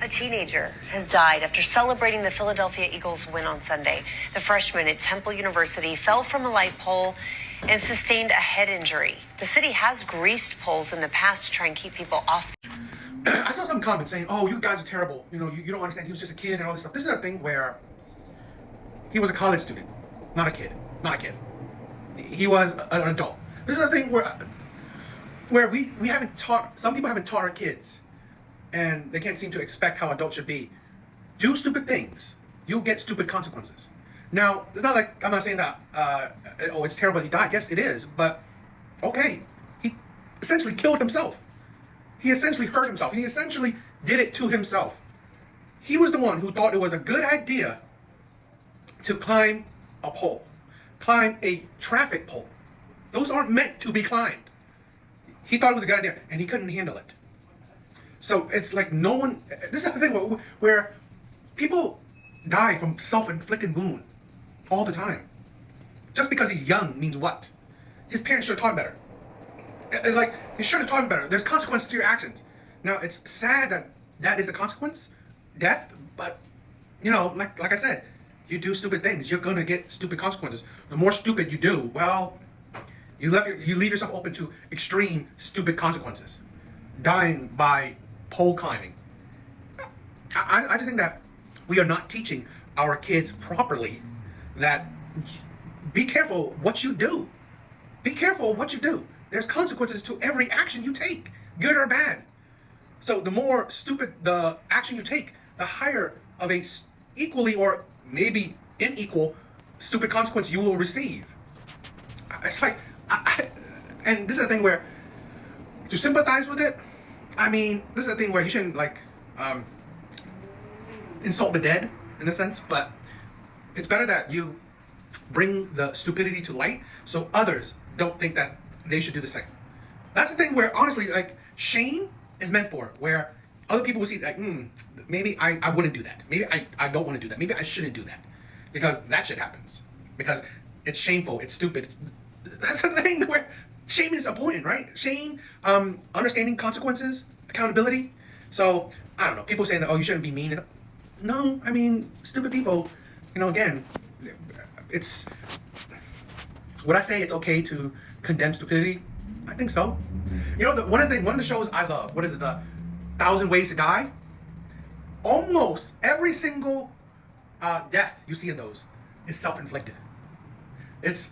A teenager has died after celebrating the Philadelphia Eagles' win on Sunday. The freshman at Temple University fell from a light pole and sustained a head injury. The city has greased poles in the past to try and keep people off. I saw some comments saying, "Oh, you guys are terrible. You don't understand. He was just a kid and all this stuff." This is a thing where he was a college student, not a kid. Not a kid. He was an adult. This is a thing where we haven't taught. Some people haven't taught our kids, and they can't seem to expect how adults should be. Do stupid things. You'll get stupid consequences. Now, it's not like I'm not saying that. Oh, it's terrible he died. Yes, it is. But okay, he essentially killed himself. He essentially hurt himself. He essentially did it to himself. He was the one who thought it was a good idea to climb a pole, climb a traffic pole. Those aren't meant to be climbed. He thought it was a good idea, and he couldn't handle it. So it's like no one. This is the thing where people die from self-inflicted wound all the time. Just because he's young means what? His parents should have taught him better. It's like, you should have taught him better. There's consequences to your actions. Now, it's sad that that is the consequence, death, but, like I said, you do stupid things, you're going to get stupid consequences. The more stupid you do, well, you leave yourself open to extreme stupid consequences. Dying by pole climbing. I just think that we are not teaching our kids properly that be careful what you do. Be careful what you do. There's consequences to every action you take, good or bad. So the more stupid the action you take, the higher of a equally or maybe unequal stupid consequence you will receive. It's like, and this is a thing where, to sympathize with it, I mean, this is a thing where you shouldn't insult the dead in a sense, but it's better that you bring the stupidity to light so others don't think that they should do the same. That's the thing where, honestly, like, shame is meant for, where other people will see, like, maybe I wouldn't do that. Maybe I don't want to do that. Maybe I shouldn't do that. Because that shit happens. Because it's shameful. It's stupid. That's the thing where shame is important, right? Shame, understanding consequences, accountability. So, I don't know. People saying that, oh, you shouldn't be mean. No, I mean, stupid people, again, it's... Would I say it's okay to condemn stupidity? I think so. One of the shows I love, what is it, the 1,000 Ways to Die? Almost every single death you see in those is self-inflicted. It's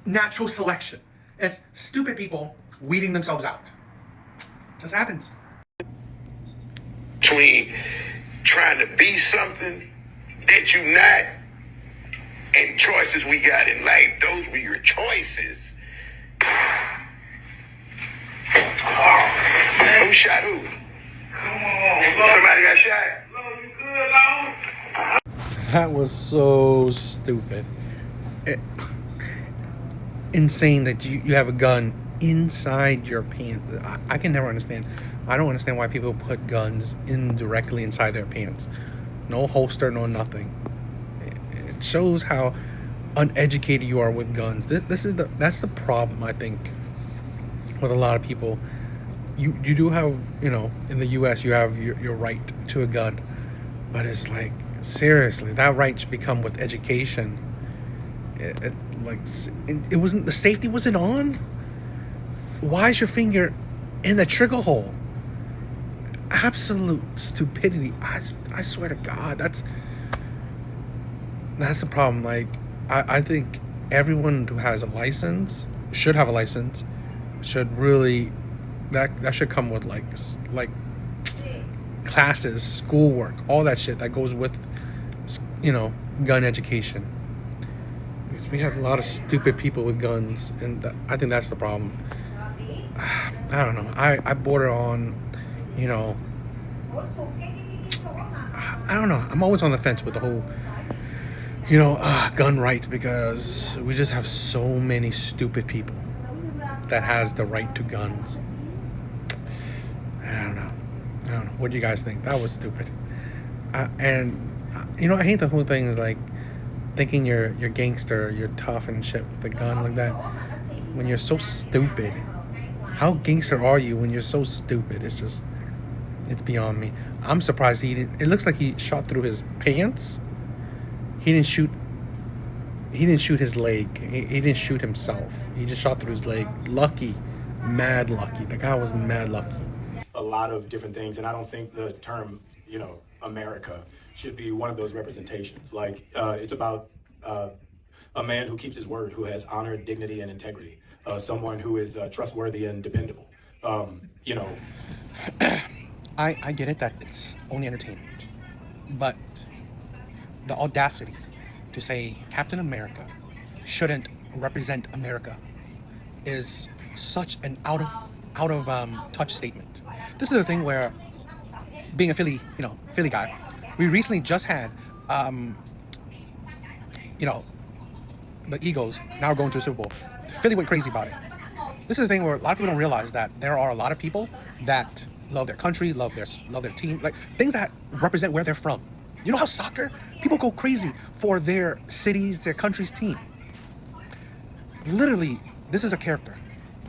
natural selection. It's stupid people weeding themselves out. Just happens. Between trying to be something that you're not and choices we got in life, those were your choices. Who shot who? Somebody got shot? No, you good, Lord? That was so stupid. Insane that you have a gun inside your pants. I can never understand. I don't understand why people put guns directly inside their pants. No holster, no nothing. It shows how uneducated you are with guns. That's the problem, I think, with a lot of people. You do have, in the U.S. you have your right to a gun, but it's like, seriously, that right should become with education. It wasn't, the safety wasn't on. Why is your finger in the trigger hole? Absolute stupidity. I swear to God, that's the problem. Like, I think everyone who has a license should have a license. Should really, that should come with like classes, schoolwork, all that shit that goes with, gun education. Because we have a lot of stupid people with guns, and I think that's the problem. I don't know. I border on, I don't know. I'm always on the fence with the whole, gun rights, because we just have so many stupid people that has the right to guns. I don't know. What do you guys think? That was stupid. I hate the whole thing is like thinking you're gangster, you're tough and shit with a gun like that. When you're so stupid. How gangster are you when you're so stupid? It's just, It's beyond me. I'm surprised he didn't. It looks like he shot through his pants. He didn't shoot. He didn't shoot his leg. He didn't shoot himself. He just shot through his leg. Lucky, mad lucky. The guy was mad lucky. A lot of different things, and I don't think the term, America should be one of those representations. Like, it's about a man who keeps his word, who has honor, dignity, and integrity. Someone who is trustworthy and dependable. I get it that it's only entertainment, but the audacity to say Captain America shouldn't represent America is such an out of touch statement. This is the thing where, being a Philly guy, we recently just had the Eagles now going to a Super Bowl. Philly went crazy about it. This is the thing where a lot of people don't realize that there are a lot of people that love their country, love their team, like things that represent where they're from. You know how soccer, people go crazy for their cities, their country's team. Literally, this is a character.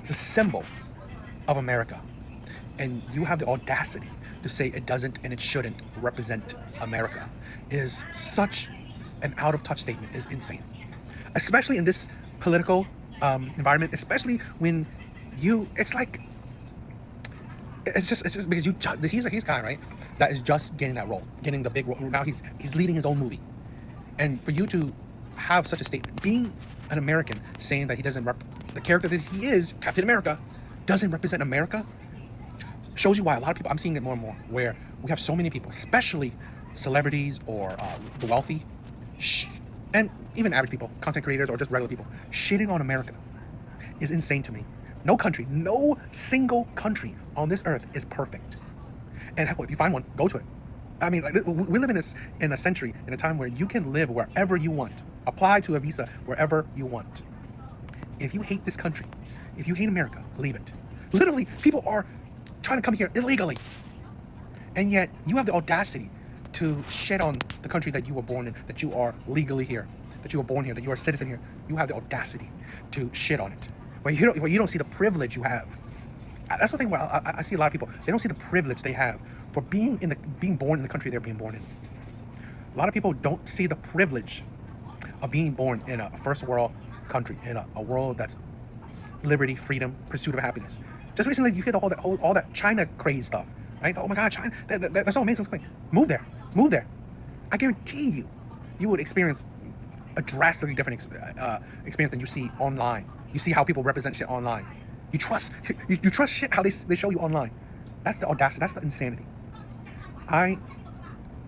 It's a symbol of America. And you have the audacity to say it doesn't and it shouldn't represent America is such an out of touch statement. Is insane. Especially in this political environment, especially when it's just because he's a guy, right, that is just getting that role, getting the big role. Now he's leading his own movie, and for you to have such a statement, being an American, saying that he doesn't the character that he is, Captain America, doesn't represent America, shows you why a lot of people, I'm seeing it more and more, where we have so many people, especially celebrities or the wealthy, and even average people, content creators or just regular people, shitting on America is insane to me. No country, no single country on this earth is perfect. And if you find one, go to it. I mean, like, we live in a century, in a time where you can live wherever you want, apply to a visa wherever you want. If you hate this country, if you hate America, leave it. Literally, people are trying to come here illegally, and yet you have the audacity to shit on the country that you were born in, that you are legally here, that you were born here, that you are a citizen here. You have the audacity to shit on it, where you don't see the privilege you have. That's the thing where I see a lot of people, they don't see the privilege they have for being born in the country they're being born in. A lot of people don't see the privilege of being born in a first world country, in a world that's liberty, freedom, pursuit of happiness. Just recently, you hear all that China craze stuff. Right? Oh my God, China! That's so amazing. Move there. I guarantee you would experience a drastically different experience than you see online. You see how people represent shit online. You trust shit how they show you online. That's the audacity. That's the insanity.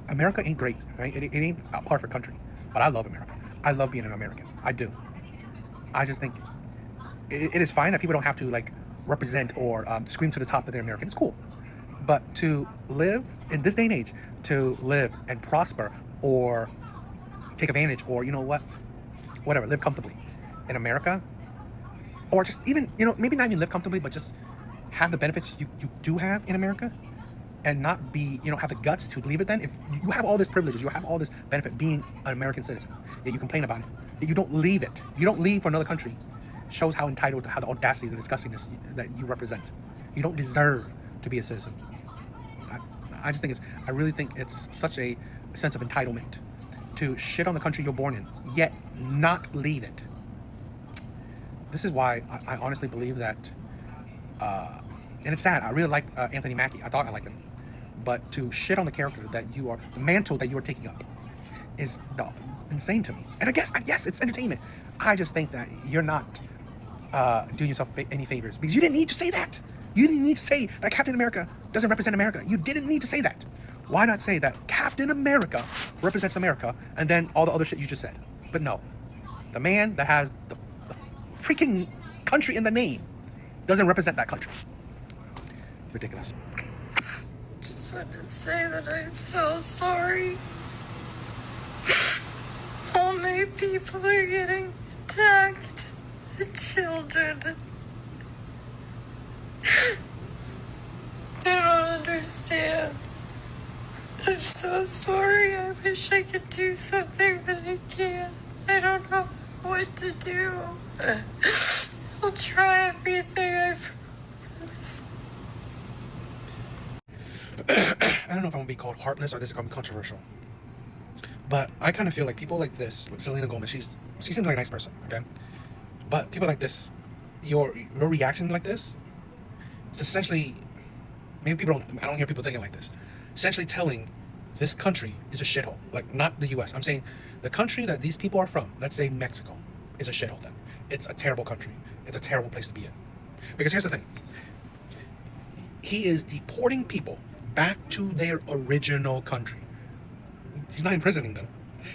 America ain't great, right? It ain't a perfect country, but I love America. I love being an American. I do. I just think it is fine that people don't have to like represent or scream to the top that they're American. It's cool. But to live in this day and age, to live and prosper or take advantage or whatever, live comfortably in America, or just even, maybe not even live comfortably, but just have the benefits you do have in America and not be, have the guts to leave it then. If you have all this privileges, you have all this benefit being an American citizen, yet you complain about it, yet you don't leave it. You don't leave for another country. Shows how entitled, how the audacity, the disgustingness that you represent. You don't deserve to be a citizen. I really think it's such a sense of entitlement to shit on the country you're born in, yet not leave it. This is why I honestly believe that, and it's sad, I really like Anthony Mackie. I thought I liked him. But to shit on the character that you are, the mantle that you are taking up, is insane to me. And I guess it's entertainment. I just think that you're not doing yourself any favors, because you didn't need to say that. You didn't need to say that Captain America doesn't represent America. You didn't need to say that. Why not say that Captain America represents America and then all the other shit you just said? But no, the man that has the freaking country in the name doesn't represent that country. Ridiculous. Just want to say that I'm so sorry. So many people are getting attacked. The children. I don't understand. I'm so sorry. I wish I could do something, but I can't. I don't know what to do. I'll try everything, I promise. I don't know if I'm gonna be called heartless or this is gonna be controversial, but I kind of feel like people like this, like Selena Gomez, she seems like a nice person, okay? But people like this, your reaction like this, it's essentially, maybe people don't, I don't hear people thinking like this, essentially telling this country is a shithole. Like, not the US. I'm saying the country that these people are from, let's say Mexico, is a shithole then. It's a terrible country. It's a terrible place to be in. Because here's the thing. He is deporting people back to their original country. He's not imprisoning them.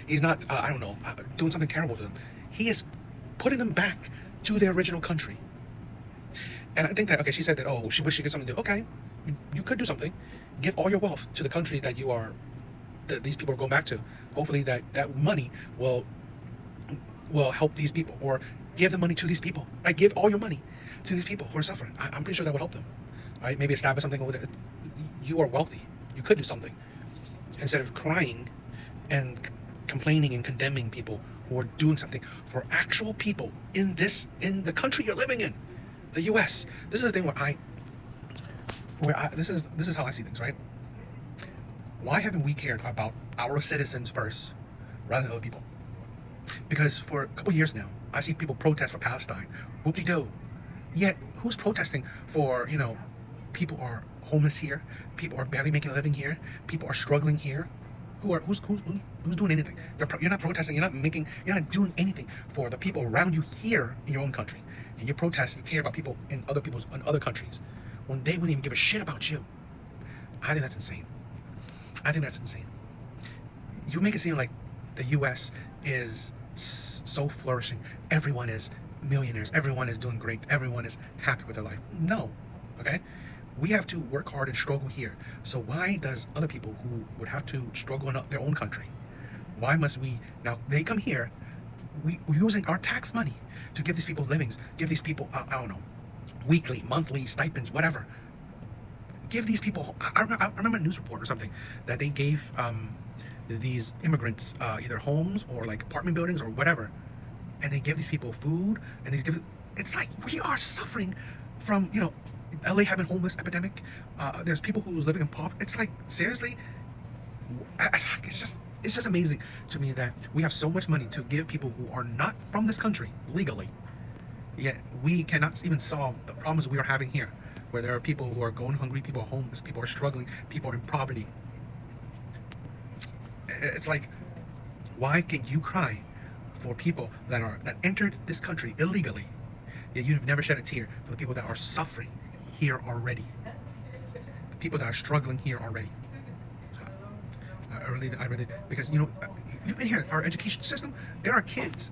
He's not, I don't know, doing something terrible to them. He is putting them back to their original country. And I think that, okay, she said that, oh, she wished she could something to do. Okay, you could do something. Give all your wealth to the country that you are, that these people are going back to. Hopefully that money will help these people, or give the money to these people. Right? Give all your money to these people who are suffering. I'm pretty sure that would help them. Right? Maybe establish something over there. You are wealthy. You could do something instead of crying and complaining and condemning people who are doing something for actual people in the country you're living in, the U.S. This is the thing this is how I see things, right? Why haven't we cared about our citizens first rather than other people? Because for a couple years now, I see people protest for Palestine. Whoop-de-doo. Yet, who's protesting for, people are homeless here, people are barely making a living here, people are struggling here. Who's doing anything? You're not protesting, you're not doing anything for the people around you here in your own country. And you protest, you care about people in other countries when they wouldn't even give a shit about you. I think that's insane. You make it seem like the US is so flourishing. Everyone is millionaires. Everyone is doing great. Everyone is happy with their life. No, okay? We have to work hard and struggle here. So why does other people who would have to struggle in their own country, why must we, now they come here, we're using our tax money to give these people livings, give these people, I don't know, weekly, monthly stipends, whatever. Give these people, I remember a news report or something that they gave these immigrants either homes or like apartment buildings or whatever, and they give these people food, and it's like we are suffering from, LA having homeless epidemic. There's people who's living in poverty. It's like, seriously, it's just amazing to me that we have so much money to give people who are not from this country legally, yet we cannot even solve the problems we are having here, where there are people who are going hungry, people are homeless, people are struggling, people are in poverty. It's like, why can you cry for people that entered this country illegally, yet you've never shed a tear for the people that are suffering here already, the people that are struggling here already? I really, because you've been here, our education system, there are kids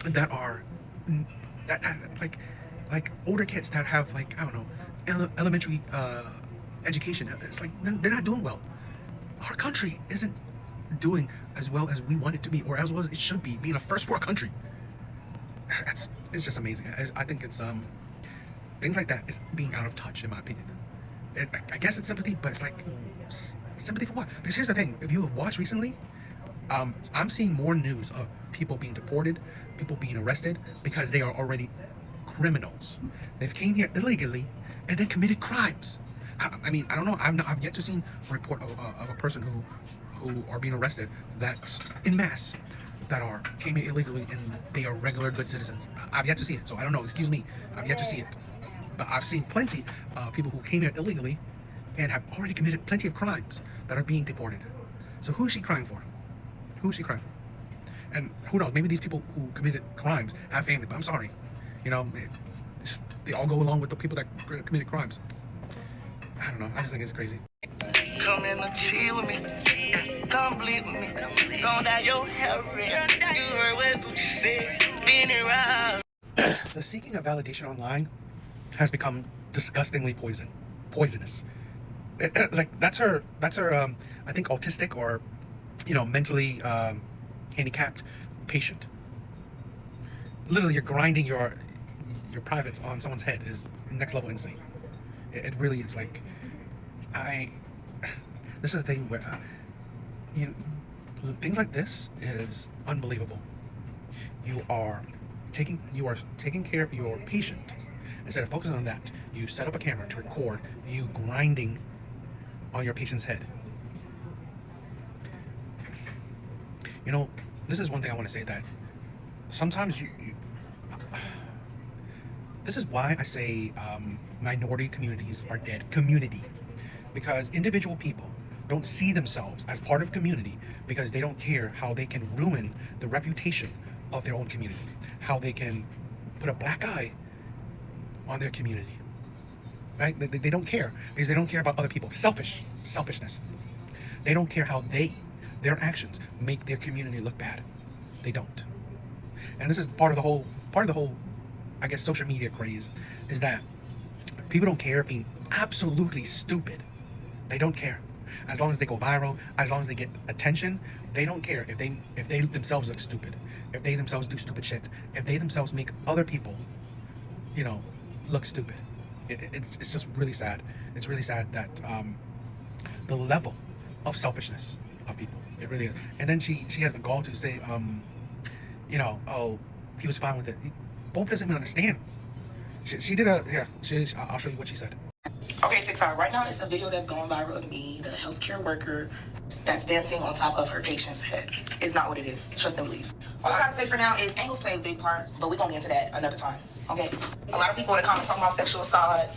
that are like older kids that have, like, I don't know, elementary education. It's like they're not doing well. Our country isn't doing as well as we want it to be, or as well as it should be, being a first world country. It's just amazing. I think it's things like that is being out of touch, in my opinion. I guess it's sympathy, but it's like, sympathy for what? Because here's the thing, if you have watched recently, I'm seeing more news of people being deported, people being arrested because they are already criminals. They've came here illegally and then committed crimes. I mean, I don't know, I've yet to see a report of a person who are being arrested that's in mass, that came here illegally and they are regular good citizens. I've yet to see it, so I don't know, excuse me, I've yet to see it. But I've seen plenty of people who came here illegally and have already committed plenty of crimes that are being deported. So who is she crying for? Who is she crying for? And who knows, maybe these people who committed crimes have family, but I'm sorry, they all go along with the people that committed crimes. I don't know, I just think it's crazy. Come in and chill with me. Come bleed with me. Come down your hair. You heard what Gucci said. Been around. The seeking of validation online has become disgustingly poisonous. Like that's her I think autistic or mentally handicapped patient. Literally, you're grinding your privates on someone's head is next level insane. It really is. Like, this is the thing where things like this is unbelievable. You are taking care of your patient. Instead of focusing on that, you set up a camera to record you grinding on your patient's head. You know, this is one thing I want to say, that sometimes this is why I say minority communities are dead community, because individual people don't see themselves as part of community because they don't care how they can ruin the reputation of their own community, how they can put a black eye on their community, right? They don't care because they don't care about other people. Selfishness. They don't care how their actions make their community look bad. They don't. And this is part of the whole, I guess, social media craze, is that people don't care being absolutely stupid. They don't care. As long as they go viral, as long as they get attention, they don't care if they themselves look stupid, if they themselves do stupid shit, if they themselves make other people, you know, look stupid. It's just really sad. It's really sad that the level of selfishness of people. It really is. And then she has the gall to say, you know, oh, he was fine with it. Bob doesn't even understand. She did I'll show you what she said. Okay, TikTok, right now it's a video that's going viral of me, the healthcare worker that's dancing on top of her patient's head. It's not what it is. Trust and believe. All I gotta say for now is angles play a big part, but we're gonna get into that another time, okay? A lot of people in the comments talking about sexual assault,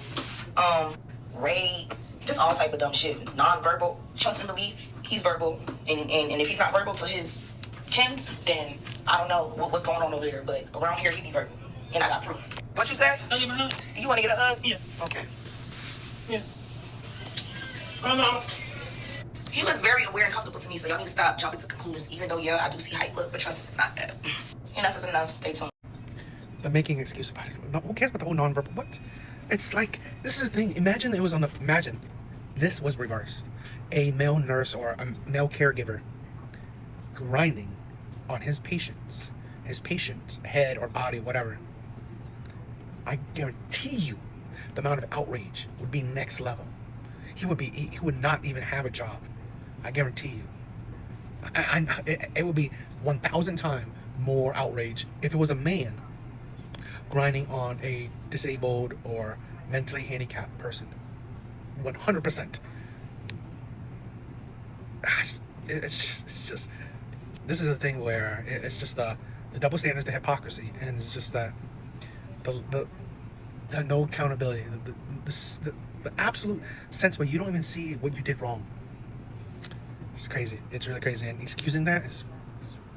rape, just all type of dumb shit. Non-verbal. Trust and believe, he's verbal. And if he's not verbal to his kins, then I don't know what's going on over there, but around here he be verbal. And I got proof. What you say? I'll give him a hug. You wanna get a hug? Yeah. Okay. Yeah. Oh, no. He looks very aware and comfortable to me, so y'all need to stop jumping to conclusions, even though, yeah, I do see hype look, but trust me, it's not that. Enough is enough. Stay tuned. They're making excuses about it. No, who cares about the whole nonverbal? What? It's like, this is the thing. Imagine this was reversed. A male nurse or a male caregiver grinding on his patient's head or body, whatever. I guarantee you the amount of outrage would be next level. He would not even have a job. I guarantee you. It would be 1,000 times more outrage if it was a man grinding on a disabled or mentally handicapped person. 100%. It's just, this is the thing where it's just the double standards, the hypocrisy, and it's just that the no accountability, the absolute sense where you don't even see what you did wrong. It's crazy. It's really crazy, and excusing that is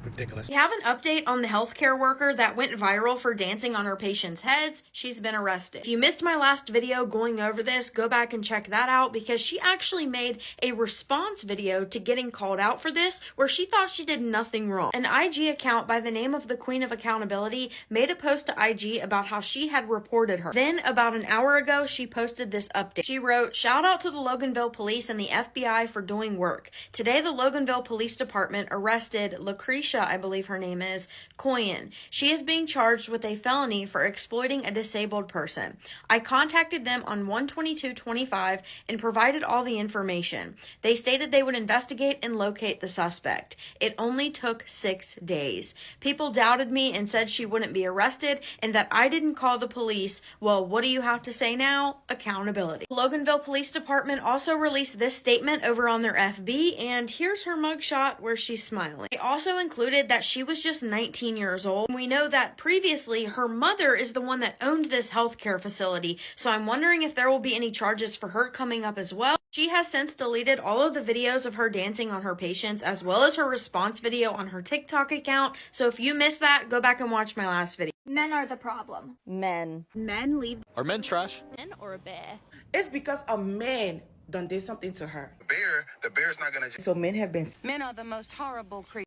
ridiculous. We have an update on the healthcare worker that went viral for dancing on her patients' heads. She's been arrested. If you missed my last video going over this, go back and check that out, because she actually made a response video to getting called out for this, where she thought she did nothing wrong. An IG account by the name of the Queen of Accountability made a post to IG about how she had reported her. Then about an hour ago, she posted this update. She wrote, "Shout out to the Loganville Police and the FBI for doing work. Today, the Loganville Police Department arrested Lucretia, I believe her name is, Coyen. She is being charged with a felony for exploiting a disabled person. I contacted them on 1/22/25 and provided all the information. They stated they would investigate and locate the suspect. It only took 6 days. People doubted me and said she wouldn't be arrested and that I didn't call the police. Well, what do you have to say now? Accountability." Loganville Police Department also released this statement over on their FB, and here's her mugshot where she's smiling. They also included that she was just 19 years old. We know that previously her mother is the one that owned this healthcare facility, so I'm wondering if there will be any charges for her coming up as well. She has since deleted all of the videos of her dancing on her patients, as well as her response video on her TikTok account, so if you missed that, go back and watch my last video. Men are the problem. Men leave. Are men trash? Men or a bear? It's because a man done did something to her. The bear's not gonna. So men have been. Men are the most horrible creatures.